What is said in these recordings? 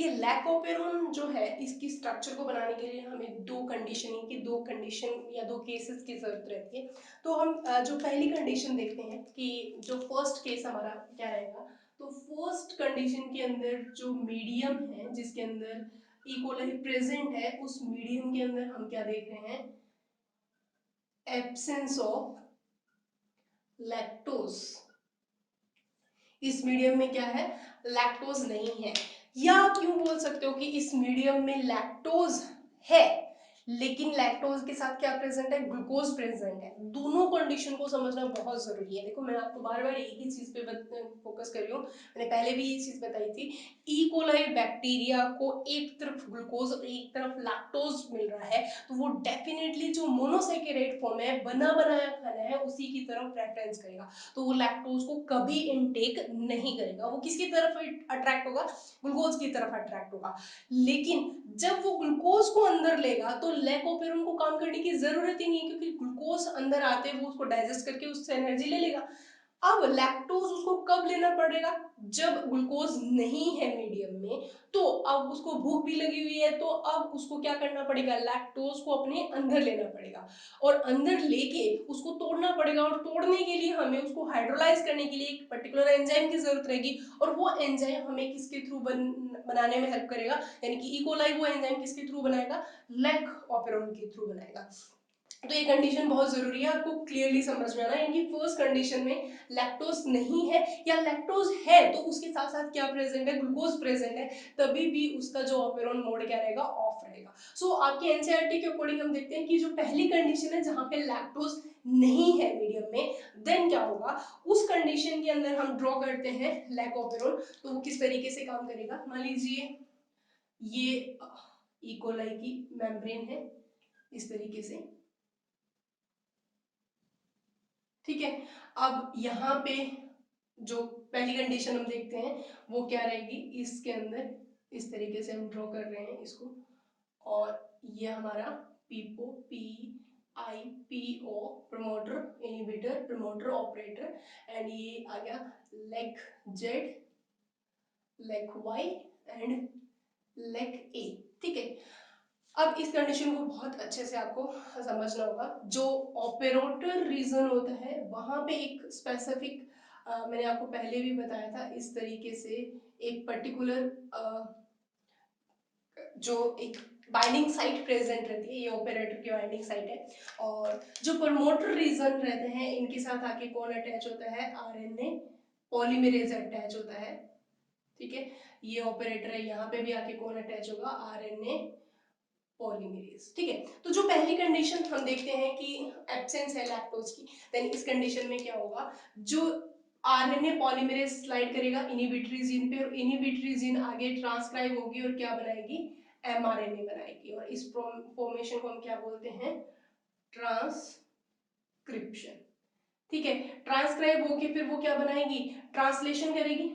देखिए लैकोपेरोन जो है इसकी स्ट्रक्चर को बनाने के लिए हमें दो कंडीशन या दो केसेस की जरूरत रहती है। तो हम जो पहली कंडीशन देखते हैं कि जो फर्स्ट केस हमारा क्या रहेगा। तो फर्स्ट कंडीशन के अंदर जो मीडियम है जिसके अंदर इकोलाई प्रेजेंट है, उस मीडियम के अंदर हम क्या देख रहे हैं, एब्सेंस ऑफ लैक्टोज। इस मीडियम में क्या है, लैक्टोज नहीं है। या आप यूं बोल सकते हो कि इस मीडियम में लैक्टोज है लेकिन लैक्टोज के साथ क्या प्रेजेंट है, ग्लूकोज प्रेजेंट है। दोनों कंडीशन को समझना बहुत जरूरी है। देखो मैं आपको बार बार एक ही चीज पे फोकस कर रही हूँ, मैंने पहले भी ये चीज बताई थी। ई कोलाई बैक्टीरिया को एक तरफ ग्लूकोज और एक तरफ लैक्टोज मिल रहा है तो वो डेफिनेटली जो मोनोसैकेराइड फॉर्म है, बना बनाया खाना है, उसी की तरफ प्रेफरेंस करेगा। तो वो लैक्टोज को कभी इनटेक नहीं करेगा। वो किसकी तरफ अट्रैक्ट होगा, ग्लूकोज की तरफ अट्रैक्ट होगा। लेकिन जब वो ग्लूकोज को अंदर लेगा तो लैकोपेरोन को काम करने की जरूरत ही नहीं है, क्योंकि ग्लूकोज अंदर आते वो उसको डाइजेस्ट करके उससे एनर्जी ले लेगा। अब लैक्टोज उसको कब लेना पड़ेगा, जब ग्लूकोज नहीं है मीडियम में। तो अब उसको भूख भी लगी हुई है तो अब उसको क्या करना पड़ेगा, लैक्टोज को अपने अंदर लेना पड़ेगा और अंदर लेके उसको तोड़ना पड़ेगा। और तोड़ने के लिए हमें उसको हाइड्रोलाइज करने के लिए एक पर्टिकुलर एंजाइम की जरूरत रहेगी और वो एंजाइम हमें किसके थ्रू बनाने में हेल्प करेगा, यानी कि इकोलाई वो एंजाइम किसके थ्रू बनाएगा, लैकोपेरोन के थ्रू बनाएगा। तो ये कंडीशन बहुत जरूरी है, आपको क्लियरली समझ में आना है कि फर्स्ट कंडीशन में लैक्टोज नहीं है या लैक्टोज है तो उसके साथ साथ क्या प्रेजेंट है, ग्लूकोज प्रेजेंट है, तभी भी उसका जो ऑपेरोन मोड क्या रहेगा, ऑफ रहेगा। सो आपके एनसीईआरटी के अकॉर्डिंग हम देखते हैं कि जो पहली कंडीशन है जहां पे लैक्टोज नहीं है मीडियम में, देन क्या होगा, उस कंडीशन के अंदर हम ड्रॉ करते हैं लैकोपेरोन। तो वो किस तरीके से काम करेगा, मान लीजिए ये इकोलाई की मेम्ब्रेन है इस तरीके से, ठीक है। अब यहाँ पे जो पहली कंडीशन हम देखते हैं वो क्या रहेगी, इसके अंदर इस तरीके से हम ड्रॉ कर रहे हैं इसको, और ये हमारा पीपो P I P O, promoter inhibitor promoter operator, and ये आ गया lac Z, lac Y and lac A, ठीक है। अब इस कंडीशन को बहुत अच्छे से आपको समझना होगा। जो ऑपरेटर रीजन होता है वहां पे एक स्पेसिफिक, मैंने आपको पहले भी बताया था, इस तरीके से एक पर्टिकुलर जो एक बाइंडिंग साइट प्रेजेंट रहती है, ये ऑपरेटर की बाइंडिंग साइट है। और जो प्रमोटर रीजन रहते हैं इनके साथ आके कौन अटैच होता है, आरएनए पॉलीमरेज अटैच होता है, ठीक है। ये ऑपरेटर है, यहाँ पे भी आके कौन अटैच होगा, आरएनए पॉलीमरेज, ठीक है। तो जो पहली कंडीशन हम देखते हैं कि एब्सेंस है लैक्टोज की, देन इस कंडीशन में क्या होगा, जो आरएनए पॉलीमरेज स्लाइड करेगा इनहिबिटरी जीन पे और इनहिबिटरी जीन आगे ट्रांसक्राइब होगी और क्या बनाएगी, एमआरएनए बनाएगी। और इस फॉर्मेशन को हम क्या बोलते हैं, ट्रांसक्रिप्शन, ठीक है। ट्रांसक्राइब होके फिर वो क्या बनाएगी, ट्रांसलेशन करेगी,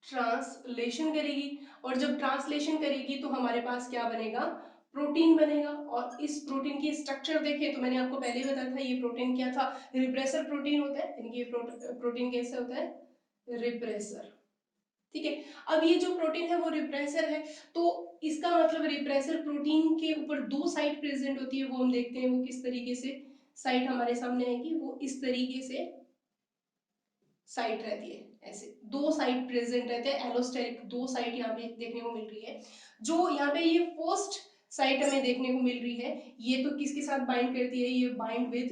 ट्रांसलेशन करेगी। और जब ट्रांसलेशन करेगी तो हमारे पास क्या बनेगा, प्रोटीन बनेगा। और इस प्रोटीन की स्ट्रक्चर देखें तो मैंने आपको पहले ही बताया था, ये प्रोटीन क्या था, रिप्रेसर प्रोटीन होता है, यानी कि ये प्रोटीन कैसे होता है, रिप्रेसर, ठीक है। अब ये जो प्रोटीन है वो रिप्रेसर है, तो इसका मतलब रिप्रेसर प्रोटीन के ऊपर दो साइट प्रेजेंट होती है, वो हम देखते हैं वो किस तरीके से साइट हमारे सामने आएगी, वो इस तरीके से साइट रहती है, ऐसे दो साइट प्रेजेंट रहते हैं, एलोस्टेरिक दो साइट यहाँ पे देखने को मिल रही है। जो यहाँ पे ये फर्स्ट साइट हमें देखने को मिल रही है, ये तो किसके साथ बाइंड करती है, ये बाइंड विद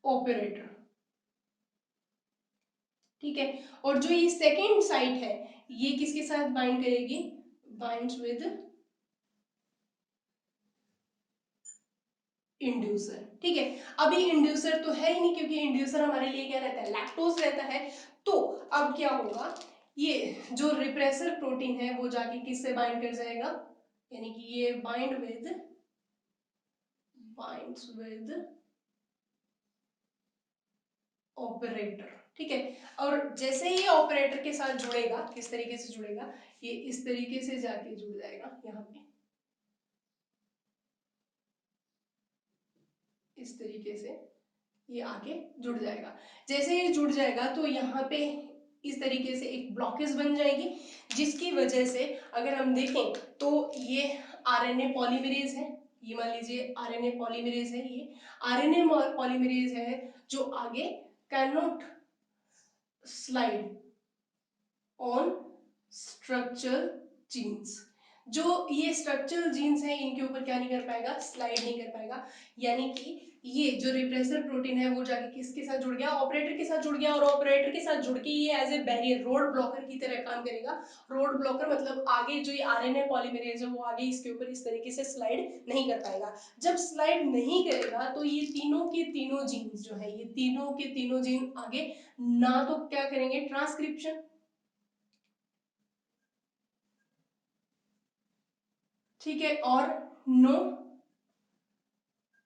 ऑपरेटर, ठीक है। और जो ये सेकेंड साइट है ये किसके साथ बाइंड करेगी, बाइंड्स विद इंड्यूसर, ठीक है। अभी इंड्यूसर तो है ही नहीं क्योंकि इंड्यूसर हमारे लिए क्या रहता है, लैक्टोज रहता है। तो अब क्या होगा, ये जो रिप्रेसर प्रोटीन है वो जाके किससे बाइंड कर जाएगा, यानी कि ये बाइंड्स विद ऑपरेटर, ठीक है। और जैसे ही ऑपरेटर के साथ जुड़ेगा, किस तरीके से जुड़ेगा, ये इस तरीके से जाके जुड़ जाएगा यहाँ पे, इस तरीके से ये आके जुड़ जाएगा। जैसे ये जुड़ जाएगा तो यहाँ पे इस तरीके से एक ब्लॉकेज बन जाएगी, जिसकी वजह से अगर हम देखें तो ये आरएनए पॉलीमरेज है, ये मान लीजिए आरएनए पॉलीमरेज है, ये आरएनए पॉलीमरेज है जो आगे can not slide on structural genes. जो ये स्ट्रक्चरल जीन्स है इनके ऊपर क्या नहीं कर पाएगा, स्लाइड नहीं कर पाएगा, यानी कि ये जो रिप्रेसर प्रोटीन है वो जाके किसके साथ जुड़ गया, ऑपरेटर के साथ जुड़ गया, और ऑपरेटर के साथ जुड़ के ये as a barrier road blocker की तरह काम करेगा। रोड ब्लॉकर मतलब आगे जो ये आरएनए पॉलीमरेज है वो आगे इसके ऊपर इस तरीके से स्लाइड नहीं कर पाएगा। जब स्लाइड नहीं करेगा तो ये तीनों के तीनों जीन्स जो है, ये तीनों के तीनों जीन आगे ना तो क्या करेंगे, ट्रांसक्रिप्शन, ठीक है, और नो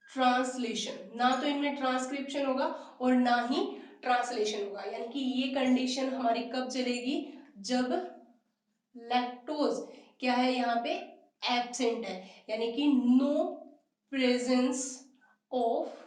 ट्रांसलेशन, ना तो इनमें ट्रांसक्रिप्शन होगा और ना ही ट्रांसलेशन होगा, यानी कि ये कंडीशन हमारी कब चलेगी, जब लैक्टोज क्या है यहाँ पे, एब्सेंट है, यानी कि नो प्रेजेंस ऑफ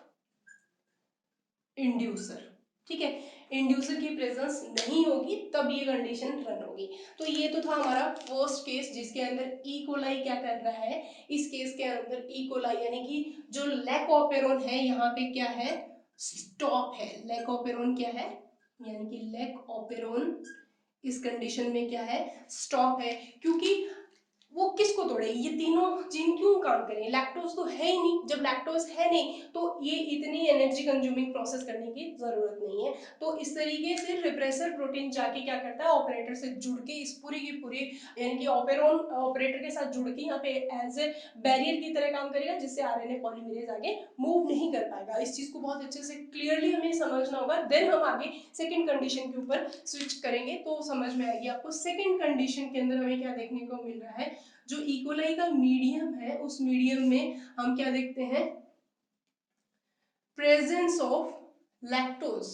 इंड्यूसर, ठीक है, इंड्यूसर की प्रेजेंस नहीं होगी तब ये कंडीशन रन होगी। तो ये तो था हमारा फर्स्ट केस जिसके अंदर इकोलाई क्या कर रहा है, इस केस के अंदर इकोलाई यानी कि जो लैकोपेरोन है यहाँ पे क्या है, स्टॉप है, लैकोपेरोन क्या है, यानी कि लैकोपेरोन इस कंडीशन में क्या है, स्टॉप है, क्योंकि वो किसको तोड़े, ये तीनों जीन क्यों काम करें, लैक्टोज तो है ही नहीं, जब लैक्टोज है नहीं तो ये इतनी एनर्जी कंज्यूमिंग प्रोसेस करने की जरूरत नहीं है। तो इस तरीके से रिप्रेसर प्रोटीन जाके क्या करता है, ऑपरेटर से जुड़ के इस पूरी की पूरी यानी कि ऑपेरोन ऑपरेटर के साथ जुड़ के यहाँ पे एज ए बैरियर की तरह काम करेगा, जिससे आरएनए पॉलीमरेज आगे मूव नहीं कर पाएगा। इस चीज को बहुत अच्छे से क्लियरली हमें समझना होगा, देन हम आगे सेकेंड कंडीशन के ऊपर स्विच करेंगे तो समझ में आएगी आपको। सेकेंड कंडीशन के अंदर हमें क्या देखने को मिल रहा है, जो इकोलाई का मीडियम है उस मीडियम में हम क्या देखते हैं, प्रेजेंस ऑफ लैक्टोज,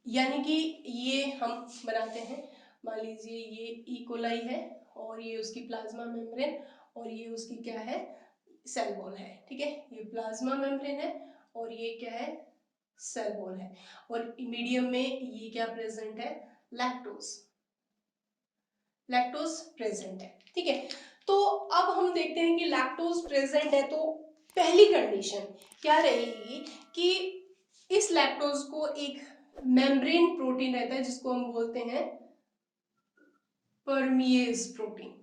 यानी कि ये हम बनाते हैं, मान लीजिए ये इकोलाई है और ये उसकी प्लाज्मा मेम्ब्रेन और ये उसकी क्या है, सेल वॉल है, ठीक है, ये प्लाज्मा मेम्ब्रेन है और ये क्या है, सेल वॉल है, और मीडियम में ये क्या प्रेजेंट है, लैक्टोज, लैक्टोज प्रेजेंट है, ठीक है। तो अब हम देखते हैं कि लैक्टोज प्रेजेंट है तो पहली कंडीशन क्या रहेगी कि इस लैक्टोज को एक मेम्ब्रेन प्रोटीन रहता है जिसको हम बोलते हैं परमिएज प्रोटीन,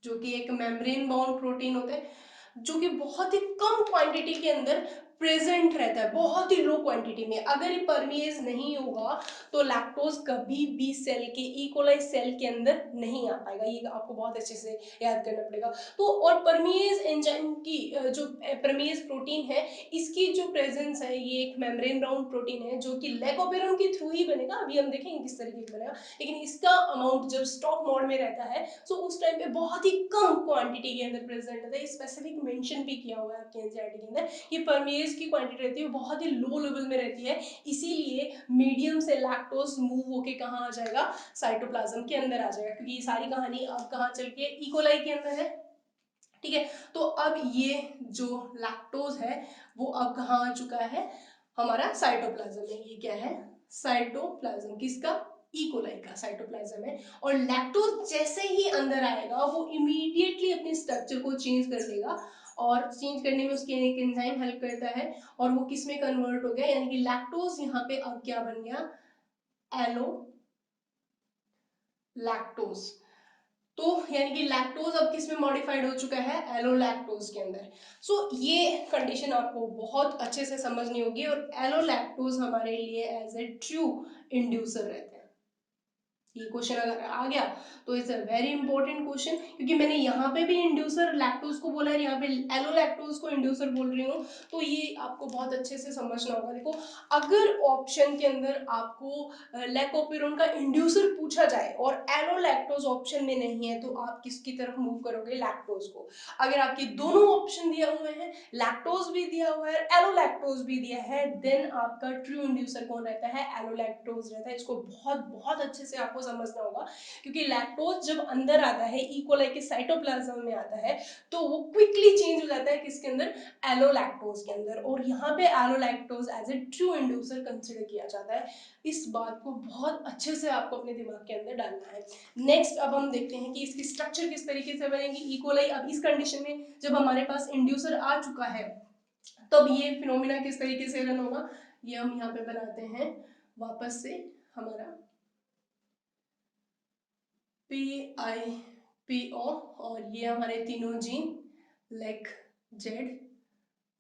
जो कि एक मेम्ब्रेन बाउंड प्रोटीन होता है जो कि बहुत ही कम क्वांटिटी के अंदर प्रेजेंट रहता है, बहुत ही लो क्वांटिटी में। अगर ये परमिएज नहीं होगा तो लैक्टोज कभी भी सेल के इकोलाई सेल के अंदर नहीं आ पाएगा, ये आपको बहुत अच्छे से याद करना पड़ेगा। तो और परमिएज एंजाइम की जो परमिएज प्रोटीन है इसकी जो प्रेजेंस है, ये एक मेम्ब्रेन बाउंड प्रोटीन है जो कि लैकोपेरोन के थ्रू ही बनेगा, अभी हम देखेंगे किस तरीके से बनेगा, लेकिन इसका अमाउंट जब स्टॉप मोड में रहता है तो उस टाइम पे बहुत ही कम क्वांटिटी के अंदर प्रेजेंट रहता है। स्पेसिफिक मेंशन भी किया हुआ है आपके एनसीईआरटी के अंदर, ये परमेज की क्वांटिटी रहती है वो बहुत ही लो लेवल में रहती है, इसीलिए मीडियम से लैक्टोज मूव होके कहाँ आ जाएगा, साइटोप्लाज्म के अंदर आ जाएगा, क्योंकि ये सारी कहानी अब कहाँ चल के इकोलाई के अंदर है, ठीक है। तो अब ये जो लैक्टोज है वो अब कहाँ आ चुका है, हमारा साइटोप्लाज्म में, ये क्या है, साइटोप्लाज्म, किसका, इकोलाई का साइटोप्लाज्म है। और लैक्टोज जैसे ही अंदर आएगा वो इमीडिएटली अपने स्ट्रक्चर को चेंज कर देगा, और चेंज करने में उसके एक एंजाइम हेल्प करता है, और वो किस में कन्वर्ट हो गया, यानी कि लैक्टोज यहाँ पे अब क्या बन गया, एलो लैक्टोज। तो यानी कि लैक्टोज अब किस में मॉडिफाइड हो चुका है, एलोलैक्टोज के अंदर। सो ये कंडीशन आपको बहुत अच्छे से समझनी होगी, और एलोलैक्टोज हमारे लिए एज ए ट्रू इंड्यूसर रहते हैं। ये क्वेश्चन अगर आ गया तो it's a very important question, क्योंकि मैंने यहाँ पे भी इंड्यूसर लैक्टोज को बोला है, यहाँ पे एलोलैक्टोज को इंड्यूसर बोल रही हूँ, तो ये आपको बहुत अच्छे से समझना होगा। देखो अगर ऑप्शन के अंदर आपको लैकोपेरोन का इंड्यूसर पूछा जाए और एलोलैक्टोज ऑप्शन में नहीं है तो आप किसकी तरफ मूव करोगे, लैक्टोज को। अगर आपके दोनों ऑप्शन दिया हुए हैं, लैक्टोज भी दिया हुआ है, एलोलैक्टोज भी दिया है, देन आपका ट्रू इंड्यूसर कौन रहता है, एलोलैक्टोज रहता है। इसको बहुत बहुत अच्छे से आपको आपको समझना होगा, क्योंकि लैक्टोज जब अंदर आता है ई कोलाई के साइटोप्लाज्म में आता है तो वो क्विकली चेंज हो जाता है किसके अंदर, एलोलैक्टोज के अंदर, और यहाँ पे allolactose as a true inducer consider किया जाता है। इस बात को बहुत अच्छे से आपको अपने दिमाग के अंदर डालना है। नेक्स्ट अब हम देखते हैं कि इसकी स्ट्रक्चर किस तरीके से बनेगी ई कोलाई। अब इस कंडीशन में जब हमारे पास इंड्यूसर आ चुका है तब ये फिनोमिना किस तरीके से रन होगा, ये हम यहाँ पे बनाते हैं वापस से हमारा PIPO, और ये हमारे तीनों gene lac Z,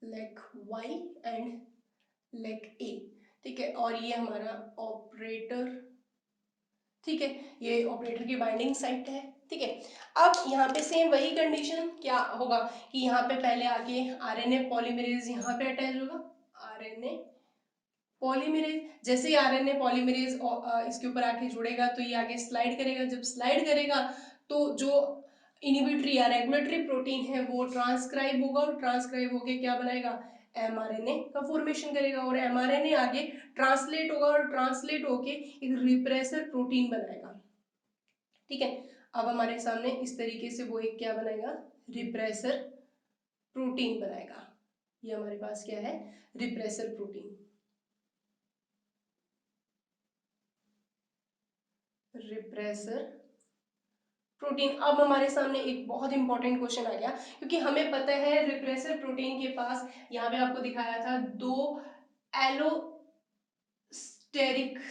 lac Y and lac A, ठीक है, और ये हमारा ऑपरेटर, ठीक है, ये ऑपरेटर की बाइंडिंग साइट है, ठीक है। अब यहाँ पे सेम वही कंडीशन क्या होगा कि यहाँ पे पहले आके आरएनए पॉलीमरेज यहाँ पे अटैच होगा, आरएनए पॉलीमरेज, जैसे ही आरएनए पॉलीमरेज इसके ऊपर आके जुड़ेगा तो ये आगे स्लाइड करेगा, जब स्लाइड करेगा तो जो इनिबिटरी या रेगुलेटरी प्रोटीन है वो ट्रांसक्राइब होगा, और ट्रांसक्राइब होके क्या बनाएगा, एमआरएनए का फॉर्मेशन करेगा, और एमआरएनए आगे ट्रांसलेट होगा, और ट्रांसलेट होके एक रिप्रेसर प्रोटीन बनाएगा, ठीक है। अब हमारे सामने इस तरीके से वो एक क्या बनाएगा, रिप्रेसर प्रोटीन बनाएगा। ये हमारे पास क्या है, रिप्रेसर प्रोटीन, रिप्रेसर प्रोटीन। अब हमारे सामने एक बहुत इंपॉर्टेंट क्वेश्चन आ गया, क्योंकि हमें पता है रिप्रेसर प्रोटीन के पास यहाँ पे आपको दिखाया था दो एलोस्टेरिक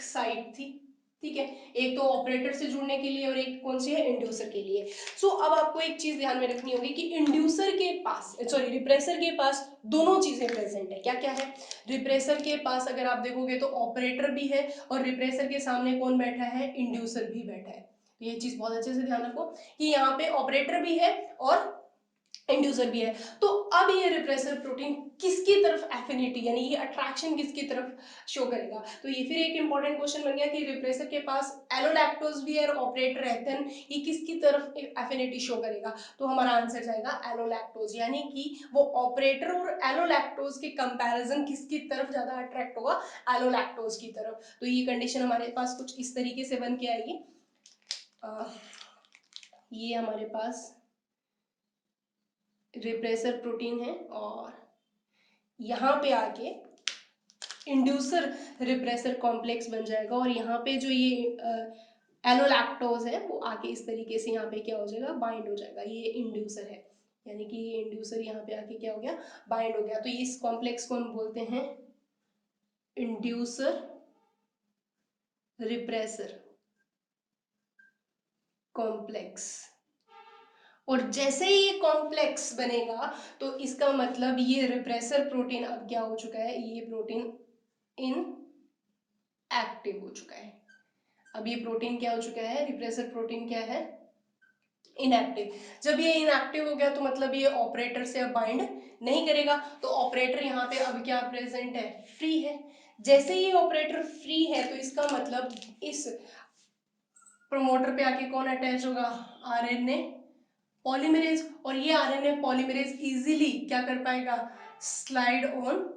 साइट थी, ठीक है, एक तो ऑपरेटर से जुड़ने के लिए और एक कौन सी है, इंड्यूसर के लिए। सो अब आपको एक चीज ध्यान में रखनी होगी कि इंड्यूसर के पास, सॉरी, रिप्रेसर के पास दोनों चीजें प्रेजेंट है। क्या क्या है, रिप्रेसर के पास अगर आप देखोगे तो ऑपरेटर भी है, और रिप्रेसर के सामने कौन बैठा है, इंड्यूसर भी बैठा है। तो ये चीज बहुत अच्छे से ध्यान रखो कि यहाँ पे ऑपरेटर भी है और इंड्यूसर भी है। तो अब ये रिप्रेसर प्रोटीन किसकी तरफ एफिनिटी यानी ये अट्रैक्शन किसकी तरफ शो करेगा, तो ये फिर एक इंपॉर्टेंट क्वेश्चन बन गया कि रिप्रेसर के पास एलोलैक्टोज भी है और ऑपरेटर है, देन ये किसकी तरफ एफिनिटी शो करेगा, तो हमारा आंसर जाएगा एलोलैक्टोज, यानी कि वो ऑपरेटर और एलोलैक्टोज के कंपैरिजन किसकी तरफ ज्यादा अट्रैक्ट होगा, एलोलैक्टोज की तरफ। तो ये कंडीशन हमारे पास कुछ इस तरीके से बन के आएगी। ये हमारे पास रिप्रेसर प्रोटीन है, और यहाँ पे आके इंड्यूसर रिप्रेसर कॉम्प्लेक्स बन जाएगा, और यहाँ पे जो ये एलोलैक्टोज है वो आके इस तरीके से यहाँ पे क्या हो जाएगा, बाइंड हो जाएगा, ये इंड्यूसर है, यानी कि ये इंड्यूसर यहाँ पे आके क्या हो गया, बाइंड हो गया। तो इस कॉम्प्लेक्स को हम बोलते हैं इंड्यूसर रिप्रेसर कॉम्प्लेक्स। और जैसे ही ये कॉम्प्लेक्स बनेगा तो इसका मतलब ये रिप्रेसर प्रोटीन अब क्या हो चुका है, ये प्रोटीन इन एक्टिव हो चुका है। अब ये प्रोटीन क्या हो चुका है, रिप्रेसर प्रोटीन क्या है, इनएक्टिव। जब ये इनएक्टिव हो गया तो मतलब ये ऑपरेटर से अब बाइंड नहीं करेगा, तो ऑपरेटर यहाँ पे अब क्या प्रेजेंट है, फ्री है। जैसे ही ऑपरेटर फ्री है तो इसका मतलब इस प्रमोटर पे आके कौन अटैच होगा, आरएनए पॉलीमरेज, और ये आरएनए पॉलीमरेज इजीली क्या कर पाएगा, स्लाइड ऑन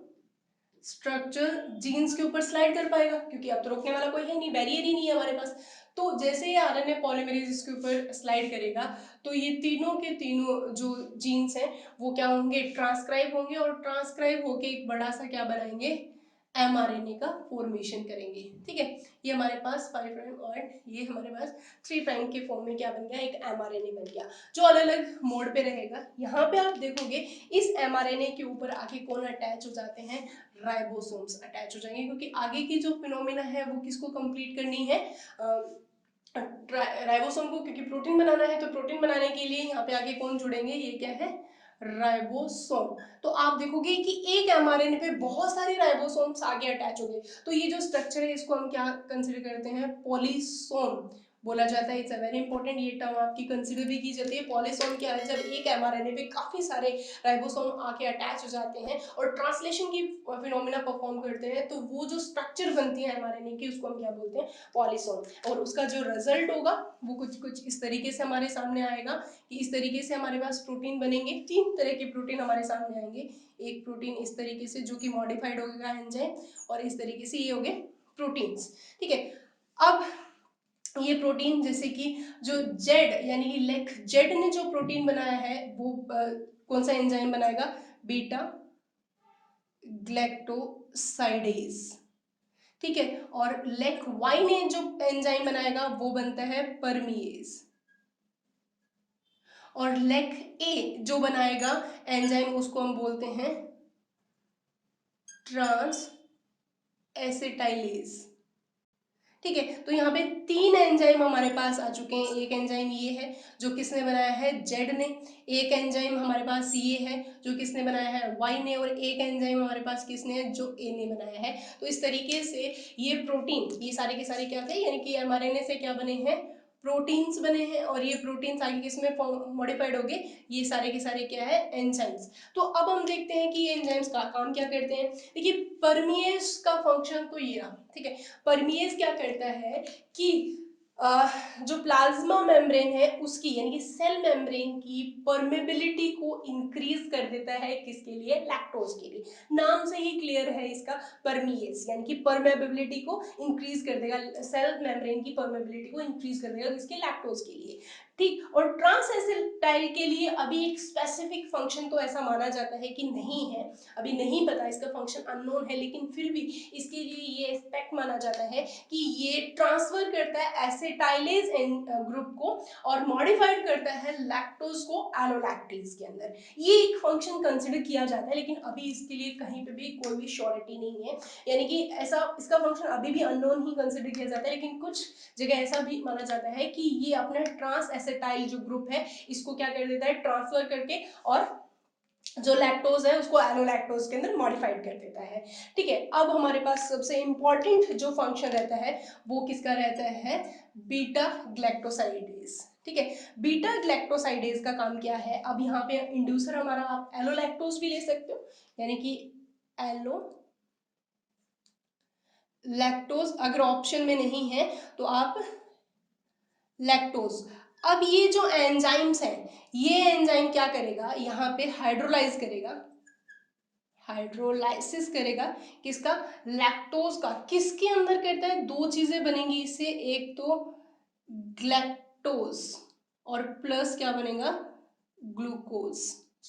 स्ट्रक्चर जीन्स के ऊपर स्लाइड कर पाएगा, क्योंकि अब तो रोकने वाला कोई है नहीं, बैरियर ही नहीं है हमारे पास। तो जैसे ये आरएनए पॉलीमरेज इसके ऊपर स्लाइड करेगा तो ये तीनों के तीनों जो जीन्स हैं वो क्या होंगे, ट्रांसक्राइब होंगे, और ट्रांसक्राइब होके एक बड़ा सा क्या बनाएंगे, एमआरएनए का फॉर्मेशन करेंगे, ठीक है। ये हमारे पास 5 प्राइम और ये हमारे पास 3 प्राइम के फॉर्म में क्या बन गया, एक एमआरएनए बन गया, जो अलग अलग मोड पे रहेगा। यहाँ पे आप देखोगे इस एमआरएनए के ऊपर आके कौन अटैच हो जाते हैं, राइबोसोम्स अटैच हो जाएंगे, क्योंकि आगे की जो फिनोमिना है वो किसको कंप्लीट करनी है, राइबोसोम को, क्योंकि प्रोटीन बनाना है, तो प्रोटीन बनाने के लिए यहाँ पे आगे कौन जुड़ेंगे, ये क्या है, राइबोसोम। तो आप देखोगे कि एक एमआरएनए पे बहुत सारे राइबोसोम्स आगे अटैच हो गए, तो ये जो स्ट्रक्चर है इसको हम क्या कंसिडर करते हैं, पॉलीसोम बोला जाता है। इट्स अ वेरी इंपॉर्टेंट, ये टर्म आपकी कंसिडर भी की जाती है। पॉलीसोम क्या है, जब एक एमआरएनए पे काफी सारे राइबोसोम आके अटैच हो जाते हैं और ट्रांसलेशन की फिनोमिना परफॉर्म करते हैं, तो वो जो स्ट्रक्चर बनती है एमआरएनए की उसको हम क्या बोलते हैं, पॉलीसोम। और उसका जो रिजल्ट होगा वो कुछ कुछ इस तरीके से हमारे सामने आएगा कि इस तरीके से हमारे पास प्रोटीन बनेंगे, 3 तरह के प्रोटीन हमारे सामने आएंगे। एक प्रोटीन इस तरीके से जो कि मॉडिफाइड होगा एंजाइम, और इस तरीके से ये हो गए प्रोटीन्स, ठीक है। अब ये प्रोटीन जैसे कि जो जेड यानी कि लेक जेड ने जो प्रोटीन बनाया है वो कौन सा एंजाइम बनाएगा, बीटा ग्लैक्टोसाइडेज, ठीक है। और लेक वाई ने जो एंजाइम बनाएगा वो बनता है परमीएज। और लेक ए जो बनाएगा एंजाइम उसको हम बोलते हैं ट्रांस एसिटाइलेज, ठीक है। तो यहाँ पे 3 एंजाइम हमारे पास आ चुके हैं। एक एंजाइम ये है जो किसने बनाया है, जेड ने। एक एंजाइम हमारे पास ये है जो किसने बनाया है, वाई ने। और एक एंजाइम हमारे पास किसने है, जो ए ने बनाया है। तो इस तरीके से ये प्रोटीन, ये सारे के सारे क्या थे, यानी कि एमआरएनए से क्या बने हैं, प्रोटीन्स बने हैं। और ये प्रोटीन्स आगे किसमें मॉडिफाइड हो गए, ये सारे के सारे क्या है, एंजाइम्स। तो अब हम देखते हैं कि ये एंजाइम्स का काम क्या करते हैं। देखिए परमिएज का फंक्शन तो ये रहा, ठीक है। परमिएज क्या करता है कि जो प्लाज्मा मेम्ब्रेन है उसकी यानी कि सेल मेम्ब्रेन की परमेबिलिटी को इंक्रीज कर देता है, किसके लिए, लैक्टोज के लिए। नाम से ही क्लियर है इसका, परमिएज यानी कि परमेबिलिटी को इंक्रीज कर देगा, सेल मेम्ब्रेन की परमेबिलिटी को इंक्रीज कर देगा, किसके, लैक्टोज के लिए, ठीक। और ट्रांसएसिटाइल के लिए अभी एक स्पेसिफिक फंक्शन तो ऐसा माना जाता है कि नहीं है, अभी नहीं पता, इसका फंक्शन अननोन है, लेकिन फिर भी इसके लिए ये एस्पेक्ट माना जाता है कि ये ट्रांसफर करता है एसिटाइलेज ग्रुप को और मॉडिफाइड करता है लैक्टोज को एलोलैक्टेज के अंदर। ये एक फंक्शन कंसिडर किया जाता है, लेकिन अभी इसके लिए कहीं पे भी कोई भी श्योरिटी नहीं है, यानी कि ऐसा इसका फंक्शन अभी भी अननोन ही कंसिडर किया जाता है। लेकिन कुछ जगह ऐसा भी माना जाता है कि ये अपना ट्रांस एसिटाइल जो ग्रुप है इसको क्या कर देता है, ट्रांसफर करके और जो लैक्टोज है उसको एलोलैक्टोज के अंदर मॉडिफाइड कर देता है, ठीक है। अब हमारे पास सबसे इंपॉर्टेंट जो फंक्शन रहता है वो किसका रहता है, बीटा ग्लैक्टोसाइडेज, ठीक है। बीटा ग्लैक्टोसाइडेज का काम क्या है, अब यहाँ पे इंड्यूसर हमारा आप एलोलैक्टोज भी ले सकते हो, यानी कि एलो लैक्टोज, अगर ऑप्शन में नहीं है तो आप लैक्टोज। अब ये जो एंजाइम्स हैं, ये एंजाइम क्या करेगा, यहाँ पे हाइड्रोलाइज करेगा, हाइड्रोलाइसिस करेगा, किसका, लैक्टोज का। किसके अंदर करता है, दो चीजें बनेंगी इससे, एक तो ग्लैक्टोज और प्लस क्या बनेगा, ग्लूकोज,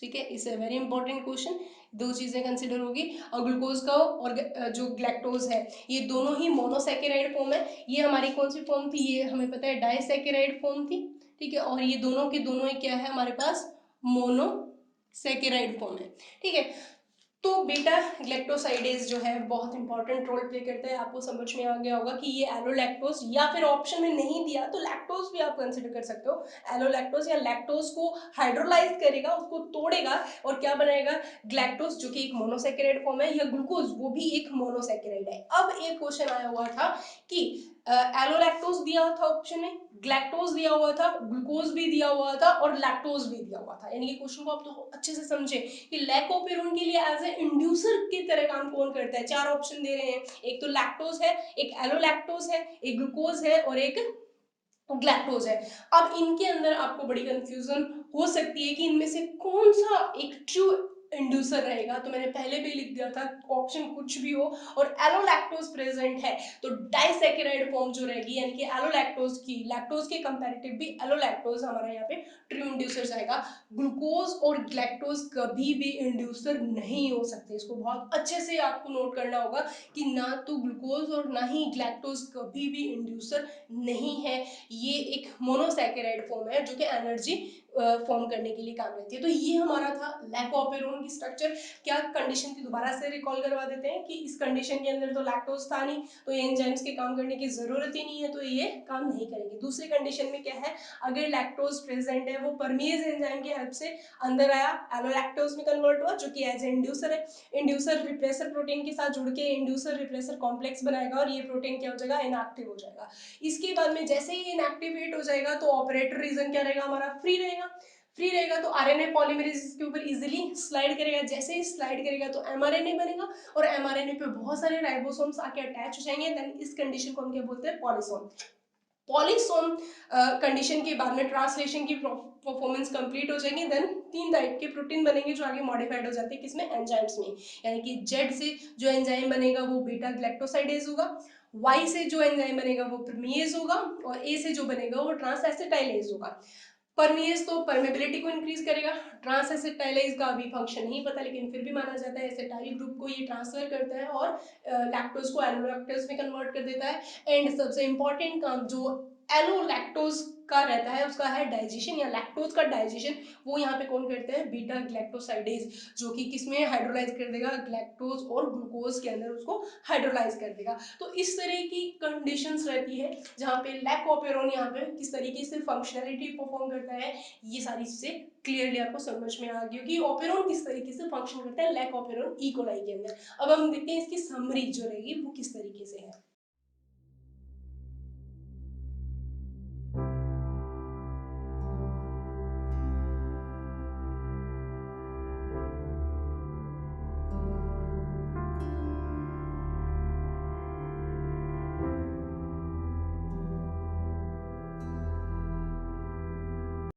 ठीक है। इसे वेरी इंपॉर्टेंट क्वेश्चन, दो चीजें कंसिडर होगी। और ग्लूकोज का और जो ग्लैक्टोज है ये दोनों ही मोनोसैकेराइड फॉर्म है। ये हमारी कौन सी फॉर्म थी, ये हमें पता है डाइसैकेराइड फॉर्म थी, ठीक है। और ये दोनों के दोनों ही क्या है हमारे पास, मोनोसैकेराइड फॉर्म है, ठीक है। तो बीटा ग्लैक्टोसाइडेज जो है बहुत इंपॉर्टेंट रोल प्ले करता है, आपको समझ में आ गया होगा कि ये एलोलैक्टोज, या फिर ऑप्शन में नहीं दिया तो लैक्टोज भी आप कंसिडर कर सकते हो। एलोलैक्टोज या लैक्टोज को हाइड्रोलाइज करेगा, उसको तोड़ेगा और क्या बनाएगा, ग्लैक्टोज, जो कि एक मोनोसैकेराइड फॉर्म है, या ग्लूकोज वो भी एक मोनोसैकेराइड है। अब एक क्वेश्चन आया हुआ था कि एलोलैक्टोज दिया था ऑप्शन में, ग्लैक्टोज दिया हुआ था, ग्लूकोज भी दिया हुआ था और लैक्टोज भी दिया हुआ था, यानी कि क्वेश्चन को आप तो अच्छे से समझे कि लैकोपेरोन के लिए एज ए इंड्यूसर की तरह काम कौन करता है। चार ऑप्शन दे रहे हैं, एक तो लैक्टोज है, एक एलोलैक्टोज है, एक ग्लूकोज है और एक ग्लैक्टोज है। अब इनके अंदर आपको बड़ी कंफ्यूजन हो सकती है कि इनमें से कौन सा एक ट्रू इंड्यूसर रहेगा। तो मैंने पहले भी लिख दिया था ऑप्शन कुछ भी हो और एलोलैक्टोज प्रेजेंट है तो डाइसैकेराइड फॉर्म जो रहेगी, यानी कि एलोलैक्टोज की, लैक्टोज के कंपैरेटिव भी एलोलैक्टोज हमारा यहाँ पे ट्रू इंड्यूसर आएगा। ग्लूकोज और ग्लैक्टोज कभी भी इंड्यूसर नहीं हो सकते, इसको बहुत अच्छे से आपको नोट करना होगा कि ना तो ग्लूकोज और ना ही ग्लैक्टोज कभी भी इंड्यूसर नहीं है। ये एक मोनोसैकेराइड फॉर्म है जो कि एनर्जी फॉर्म करने के लिए काम करती है। तो ये हमारा था लैकोपेरोन की स्ट्रक्चर। क्या कंडीशन थी, दोबारा से रिकॉल करवा देते हैं कि इस कंडीशन के अंदर तो लैक्टोज था नहीं, तो ये एंजाइम्स के काम करने की जरूरत ही नहीं है, तो ये काम नहीं करेंगे। दूसरी कंडीशन में क्या है, अगर लैक्टोज प्रेजेंट है, वो परमेज एंजाइम की हेल्प से अंदर आया, एलोलैक्टोज में कन्वर्ट हुआ, जो कि एज ए इंड्यूसर है। इंड्यूसर रिप्रेसर प्रोटीन के साथ जुड़ के इंड्यूसर रिप्रेसर कॉम्प्लेक्स बनाएगा और ये प्रोटीन क्या हो जाएगा, इनएक्टिव हो जाएगा। इसके बाद में जैसे ही इनएक्टिवेट हो जाएगा तो ऑपरेटर रीजन क्या रहेगा, हमारा फ्री रहेगा। फ्री रहेगा तो आरएनए पॉलीमरेज इसके ऊपर इजीली स्लाइड करेगा, जैसे ही स्लाइड करेगा तो एमआरएनए बनेगा और एमआरएनए पे बहुत सारे राइबोसोम्स आके अटैच हो जाएंगे। देन इस कंडीशन को हम क्या बोलते हैं, पॉलीसोम। पॉलीसोम कंडीशन के बाद में ट्रांसलेशन की परफॉर्मेंस कंप्लीट हो जाएगी। देन 3 टाइप के प्रोटीन बनेंगे जो आगे मॉडिफाइड हो जाते हैं, किसमें, एंजाइम्स में। यानी कि जेड से जो एंजाइम बनेगा वो बीटा ग्लैक्टोसाइडेज होगा, वाई से जो एंजाइम बनेगा वो परमेज होगा और ए से जो बनेगा वो ट्रांस एसिटाइलेज होगा। परमेज तो परमेबिलिटी को इंक्रीज करेगा, ट्रांस एसिटाइलेज का अभी फंक्शन नहीं पता लेकिन फिर भी माना जाता है एसिटाइल ग्रुप को ये ट्रांसफर करता है और लैक्टोज को एलोलैक्टोज में कन्वर्ट कर देता है। एंड सबसे इंपॉर्टेंट काम जो एलोलैक्टोज का रहता है उसका है डाइजेशन या लैक्टोज का डाइजेशन। वो यहाँ पे कौन करते हैं, बीटा ग्लैक्टोसाइडेज, जो कि किसमें हाइड्रोलाइज कर देगा, ग्लैक्टोज और ग्लूकोज के अंदर उसको हाइड्रोलाइज कर देगा। तो इस तरह की कंडीशंस रहती है जहाँ पे लैकोपेरोन यहाँ पे किस तरीके से फंक्शनलिटी परफॉर्म करता है। ये सारी चीजें क्लियरली आपको समझ में आ गई कि ओपेरोन किस तरीके से फंक्शन करता है लैकोपेरोन ई कोलाई के अंदर। अब हम देखते हैं इसकी समरी जो रहेगी वो किस तरीके से है।